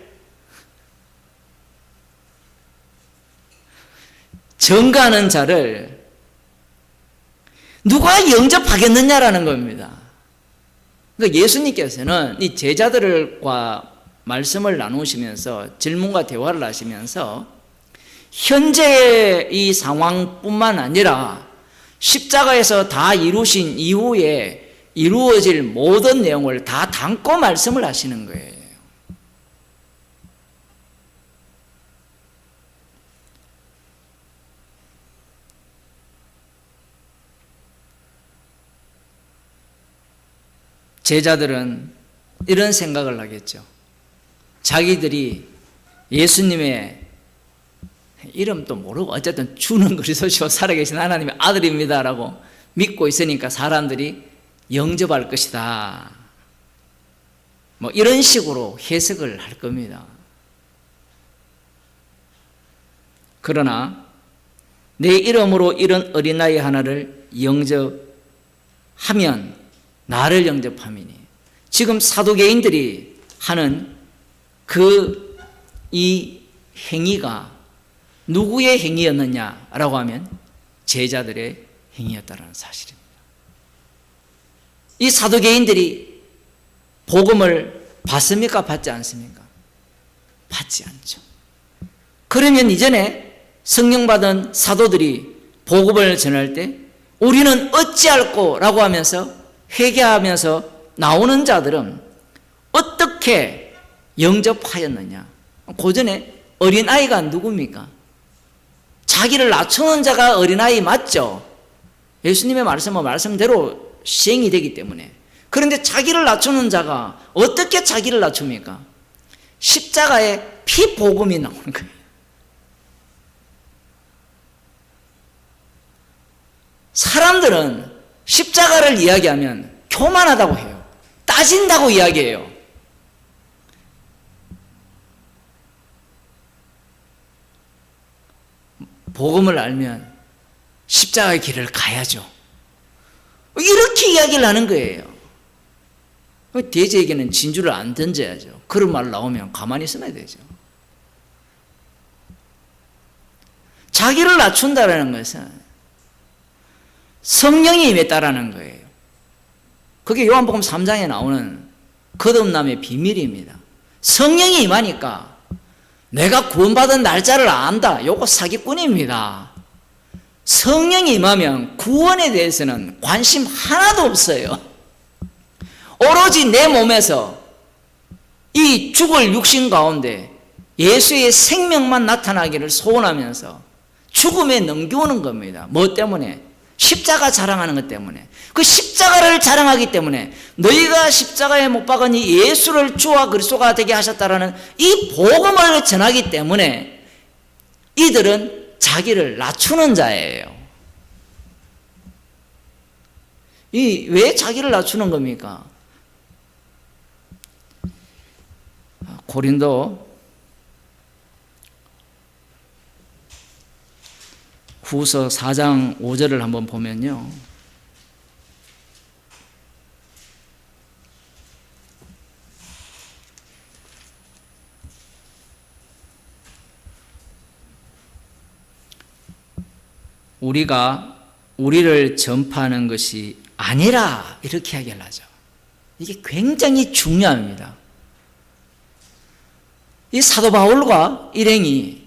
전가하는 자를 누가 영접하겠느냐라는 겁니다. 그러니까 예수님께서는 이 제자들과 말씀을 나누시면서 질문과 대화를 하시면서 현재의 이 상황뿐만 아니라 십자가에서 다 이루신 이후에 이루어질 모든 내용을 다 담고 말씀을 하시는 거예요. 제자들은 이런 생각을 하겠죠. 자기들이 예수님의 이름도 모르고 어쨌든 주는 그리스도시요 살아계신 하나님의 아들입니다라고 믿고 있으니까 사람들이 영접할 것이다. 뭐 이런 식으로 해석을 할 겁니다. 그러나 내 이름으로 이런 어린아이 하나를 영접하면 나를 영접함이니, 지금 사두개인들이 하는 이 행위가 누구의 행위였느냐라고 하면 제자들의 행위였다는 사실입니다. 이 사두개인들이 복음을 받습니까? 받지 않습니까? 받지 않죠. 그러면 이전에 성령 받은 사도들이 복음을 전할 때 우리는 어찌할꼬? 라고 하면서 회개하면서 나오는 자들은 어떻게 영접하였느냐? 고전에 어린아이가 누굽니까? 자기를 낮추는 자가 어린아이 맞죠? 예수님의 말씀은 말씀대로 시행이 되기 때문에. 그런데 자기를 낮추는 자가 어떻게 자기를 낮춥니까? 십자가에 피복음이 나오는 거예요. 사람들은 십자가를 이야기하면 교만하다고 해요. 따진다고 이야기해요. 복음을 알면 십자가의 길을 가야죠. 이렇게 이야기를 하는 거예요. 돼지에게는 진주를 안 던져야죠. 그런 말 나오면 가만히 있어야 되죠. 자기를 낮춘다는 것은 성령이 임했다라는 거예요. 그게 요한복음 3장에 나오는 거듭남의 비밀입니다. 성령이 임하니까 내가 구원받은 날짜를 안다. 요거 사기꾼입니다. 성령이 임하면 구원에 대해서는 관심 하나도 없어요. 오로지 내 몸에서 이 죽을 육신 가운데 예수의 생명만 나타나기를 소원하면서 죽음에 넘겨오는 겁니다. 뭐 때문에? 십자가 자랑하는 것 때문에. 그 십자가를 자랑하기 때문에 너희가 십자가에 못 박으니 예수를 주와 그리스도가 되게 하셨다라는 이 복음을 전하기 때문에 이들은 자기를 낮추는 자예요. 왜 자기를 낮추는 겁니까? 고린도 후서 4장 5절을 한번 보면요. 우리가 우리를 전파하는 것이 아니라 이렇게 이야기를 하죠. 이게 굉장히 중요합니다. 이 사도 바울과 일행이,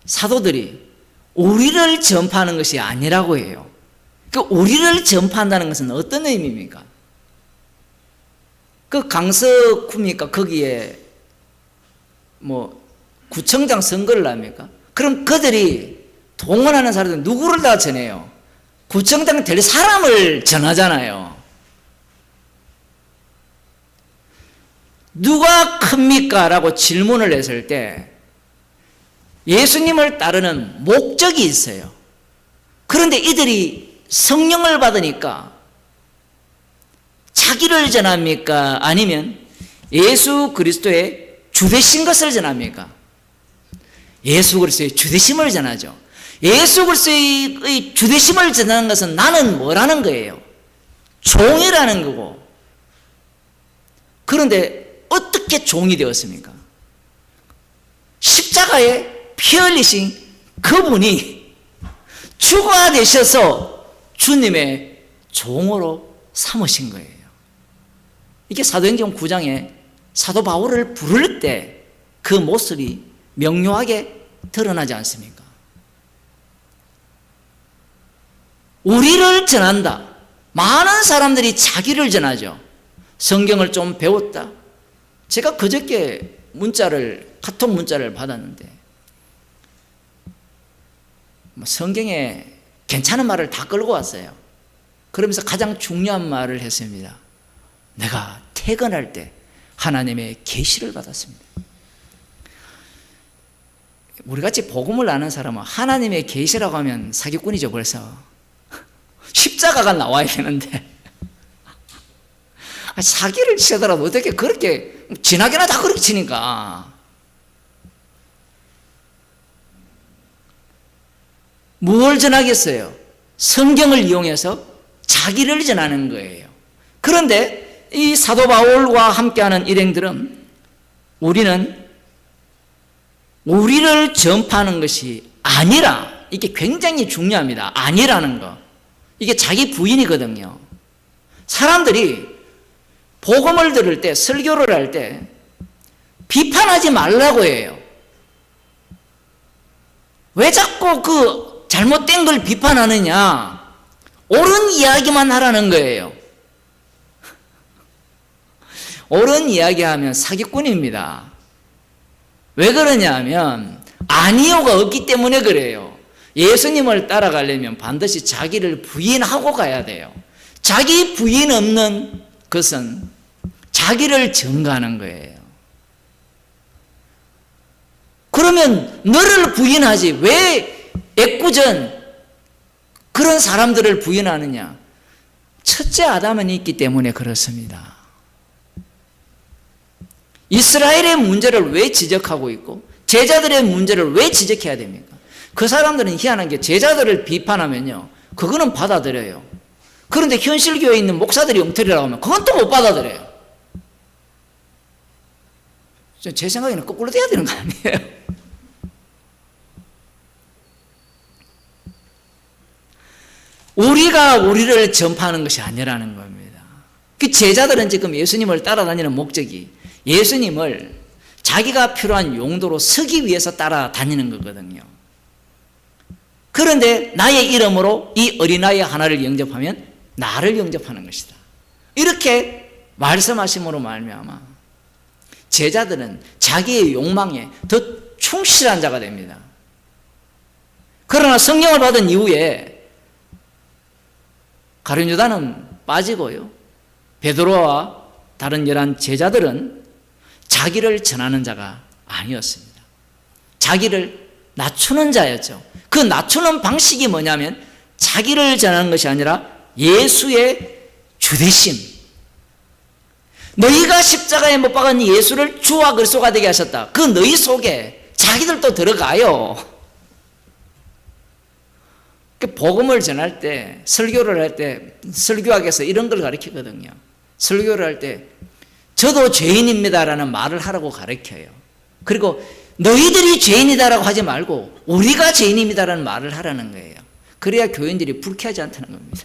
사도들이 우리를 전파하는 것이 아니라고 해요. 그 우리를 전파한다는 것은 어떤 의미입니까? 그 강서구니까 거기에 뭐 구청장 선거를 합니까? 그럼 그들이 동원하는 사람들 누구를 다 전해요? 구청장 될 사람을 전하잖아요. 누가 큽니까? 라고 질문을 했을 때 예수님을 따르는 목적이 있어요. 그런데 이들이 성령을 받으니까 자기를 전합니까? 아니면 예수 그리스도의 주되신 것을 전합니까? 예수 그리스도의 주되심을 전하죠. 예수 그리스도의 주되심을 전하는 것은 나는 뭐라는 거예요? 종이라는 거고. 그런데 어떻게 종이 되었습니까? 십자가에 피 흘리신 그분이 주가 되셔서 주님의 종으로 삼으신 거예요. 이게 사도행전 9장에 사도 바울을 부를 때 그 모습이 명료하게 드러나지 않습니까? 우리를 전한다. 많은 사람들이 자기를 전하죠. 성경을 좀 배웠다. 제가 그저께 카톡 문자를 받았는데 성경에 괜찮은 말을 다 끌고 왔어요. 그러면서 가장 중요한 말을 했습니다. 내가 퇴근할 때 하나님의 계시를 받았습니다. 우리같이 복음을 아는 사람은 하나님의 계시라고 하면 사기꾼이죠. 벌써 십자가가 나와야 되는데 사기를 치더라도 어떻게 그렇게 지나게나 다 그렇게 치니까. 무엇을 전하겠어요? 성경을 이용해서 자기를 전하는 거예요. 그런데 이 사도 바울과 함께하는 일행들은 우리는 우리를 전파하는 것이 아니라, 이게 굉장히 중요합니다. 아니라는 거. 이게 자기 부인이거든요. 사람들이 복음을 들을 때, 설교를 할 때 비판하지 말라고 해요. 왜 자꾸 그 잘못된 걸 비판하느냐? 옳은 이야기만 하라는 거예요. 옳은 이야기하면 사기꾼입니다. 왜 그러냐 하면 아니요가 없기 때문에 그래요. 예수님을 따라가려면 반드시 자기를 부인하고 가야 돼요. 자기 부인 없는 것은 자기를 증거하는 거예요. 그러면 너를 부인하지 왜 애꿎은 그런 사람들을 부인하느냐? 첫째 아담은 있기 때문에 그렇습니다. 이스라엘의 문제를 왜 지적하고 있고 제자들의 문제를 왜 지적해야 됩니까? 그 사람들은 희한한 게 제자들을 비판하면요, 그거는 받아들여요. 그런데 현실교회에 있는 목사들이 엉터리라고 하면 그건 또 못 받아들여요. 제 생각에는 거꾸로 돼야 되는 거 아니에요? 우리가 우리를 전파하는 것이 아니라는 겁니다. 그 제자들은 지금 예수님을 따라다니는 목적이 예수님을 자기가 필요한 용도로 쓰기 위해서 따라다니는 거거든요. 그런데 나의 이름으로 이 어린아이 하나를 영접하면 나를 영접하는 것이다. 이렇게 말씀하심으로 말미암아 제자들은 자기의 욕망에 더 충실한 자가 됩니다. 그러나 성령을 받은 이후에 가룟 유다는 빠지고요, 베드로와 다른 11 제자들은 자기를 전하는 자가 아니었습니다. 자기를 낮추는 자였죠. 그 낮추는 방식이 뭐냐면 자기를 전하는 것이 아니라 예수의 주되심. 너희가 십자가에 못 박은 예수를 주와 그리스도가 되게 하셨다. 그 너희 속에 자기들도 들어가요. 복음을 전할 때, 설교를 할 때 설교학에서 이런 걸 가르치거든요. 설교를 할 때 저도 죄인입니다라는 말을 하라고 가르쳐요. 그리고 너희들이 죄인이다라고 하지 말고 우리가 죄인입니다라는 말을 하라는 거예요. 그래야 교인들이 불쾌하지 않다는 겁니다.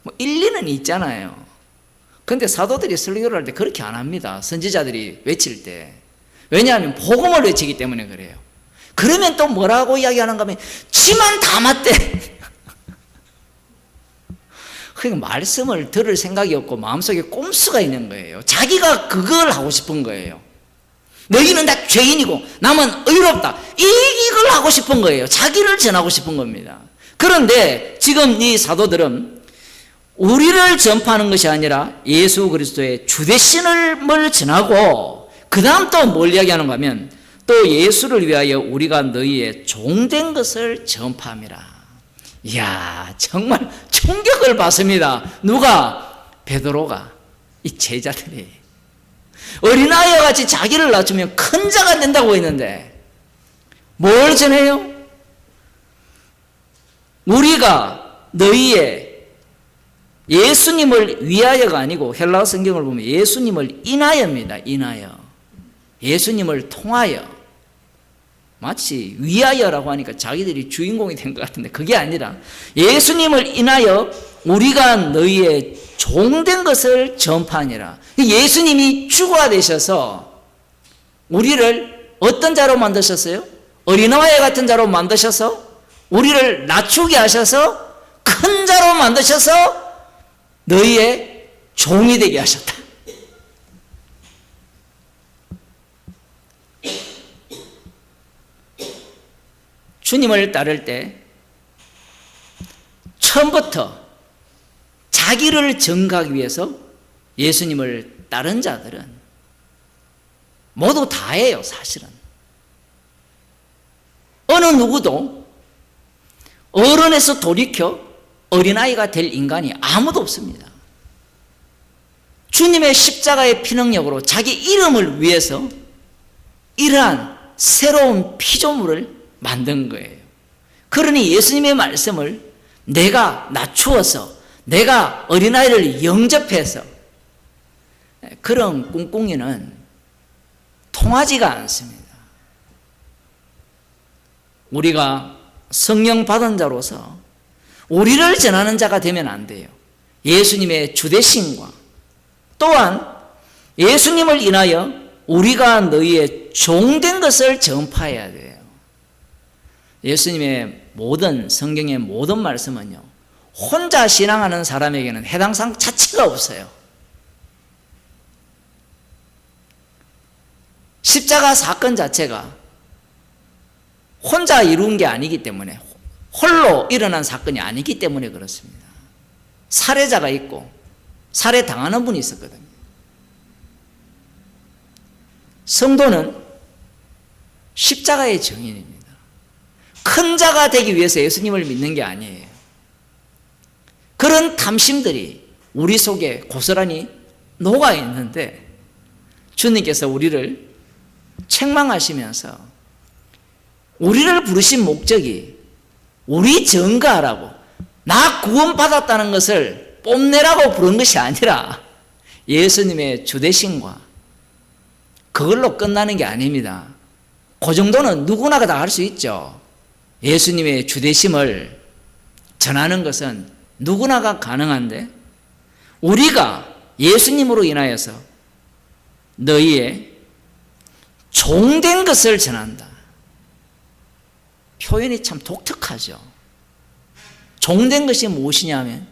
뭐 일리는 있잖아요. 그런데 사도들이 설교를 할 때 그렇게 안 합니다. 선지자들이 외칠 때. 왜냐하면 복음을 외치기 때문에 그래요. 그러면 또 뭐라고 이야기하는가 하면 지만 다 맞대. 그러니까 말씀을 들을 생각이 없고 마음속에 꼼수가 있는 거예요. 자기가 그걸 하고 싶은 거예요. 너희는 다 죄인이고 남은 의롭다. 이걸 하고 싶은 거예요. 자기를 전하고 싶은 겁니다. 그런데 지금 이 사도들은 우리를 전파하는 것이 아니라 예수 그리스도의 주되심을 전하고 그 다음 또 뭘 이야기하는가 하면 또 예수를 위하여 우리가 너희의 종된 것을 전파함이라. 이야, 정말 충격을 받습니다. 누가? 베드로가, 이 제자들이. 어린아이와 같이 자기를 낮추면 큰 자가 된다고 했는데 뭘 전해요? 우리가 너희의 예수님을 위하여가 아니고 헬라어 성경을 보면 예수님을 인하여입니다. 인하여. 예수님을 통하여. 마치 위하여라고 하니까 자기들이 주인공이 된 것 같은데 그게 아니라 예수님을 인하여 우리가 너희의 종된 것을 전파하니라. 예수님이 주가 되셔서 우리를 어떤 자로 만드셨어요? 어린아이 같은 자로 만드셔서 우리를 낮추게 하셔서 큰 자로 만드셔서 너희의 종이 되게 하셨다. 주님을 따를 때 처음부터 자기를 증거하기 위해서 예수님을 따른 자들은 모두 다예요. 사실은 어느 누구도 어른에서 돌이켜 어린아이가 될 인간이 아무도 없습니다. 주님의 십자가의 피능력으로 자기 이름을 위해서 이러한 새로운 피조물을 만든 거예요. 그러니 예수님의 말씀을 내가 낮추어서 내가 어린아이를 영접해서 그런 꿍꿍이는 통하지가 않습니다. 우리가 성령 받은 자로서 우리를 전하는 자가 되면 안 돼요. 예수님의 주되심과 또한 예수님을 인하여 우리가 너희의 종된 것을 전파해야 돼요. 예수님의 모든 성경의 모든 말씀은요, 혼자 신앙하는 사람에게는 해당 사항 자체가 없어요. 십자가 사건 자체가 혼자 이룬 게 아니기 때문에 홀로 일어난 사건이 아니기 때문에 그렇습니다. 살해자가 있고 살해당하는 분이 있었거든요. 성도는 십자가의 증인입니다. 큰 자가 되기 위해서 예수님을 믿는 게 아니에요. 그런 탐심들이 우리 속에 고스란히 녹아 있는데 주님께서 우리를 책망하시면서 우리를 부르신 목적이 우리 증거하라고 나 구원받았다는 것을 뽐내라고 부른 것이 아니라 예수님의 주되심과 그걸로 끝나는 게 아닙니다. 그 정도는 누구나 다 할 수 있죠. 예수님의 주되심을 전하는 것은 누구나가 가능한데 우리가 예수님으로 인하여서 너희의 종된 것을 전한다. 표현이 참 독특하죠. 종된 것이 무엇이냐면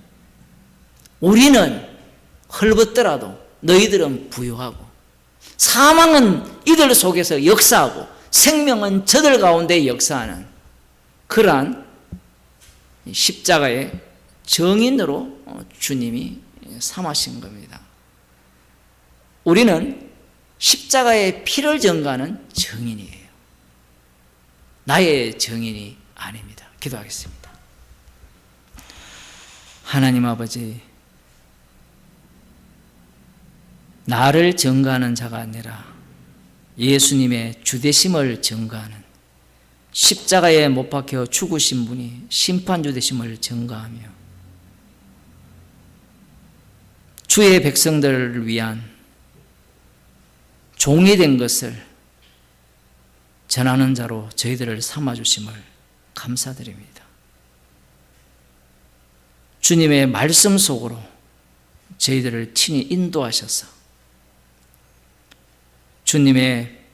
우리는 헐벗더라도 너희들은 부유하고 사망은 이들 속에서 역사하고 생명은 저들 가운데 역사하는 그러한 십자가의 정인으로 주님이 삼으신 겁니다. 우리는 십자가의 피를 증거하는 증인이에요. 나의 증인이 아닙니다. 기도하겠습니다. 하나님 아버지, 나를 증거하는 자가 아니라 예수님의 주되심을 증거하는 십자가에 못 박혀 죽으신 분이 심판주 되심을 증거하며 주의 백성들을 위한 종이 된 것을 전하는 자로 저희들을 삼아주심을 감사드립니다. 주님의 말씀 속으로 저희들을 친히 인도하셔서 주님의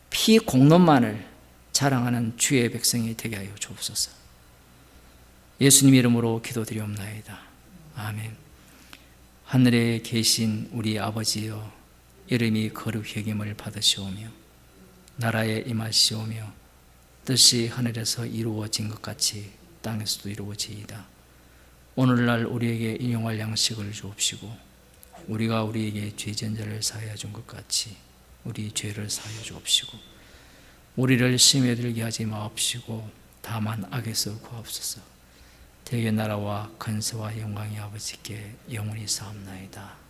피 공론만을 자랑하는 주의 백성이 되게 하여 주옵소서. 예수님 이름으로 기도드리옵나이다. 아멘. 하늘에 계신 우리 아버지여, 이름이 거룩히 여김을 받으시오며 나라에 임하시오며 뜻이 하늘에서 이루어진 것 같이 땅에서도 이루어지이다. 오늘날 우리에게 일용할 양식을 주옵시고 우리가 우리에게 죄진 자를 사하여 준 것 같이 우리 죄를 사하여 주옵시고 우리를 시험에 들게 하지 마옵시고 다만 악에서 구하옵소서. 대개 나라와 권세와 영광이 아버지께 영원히 사옵나이다.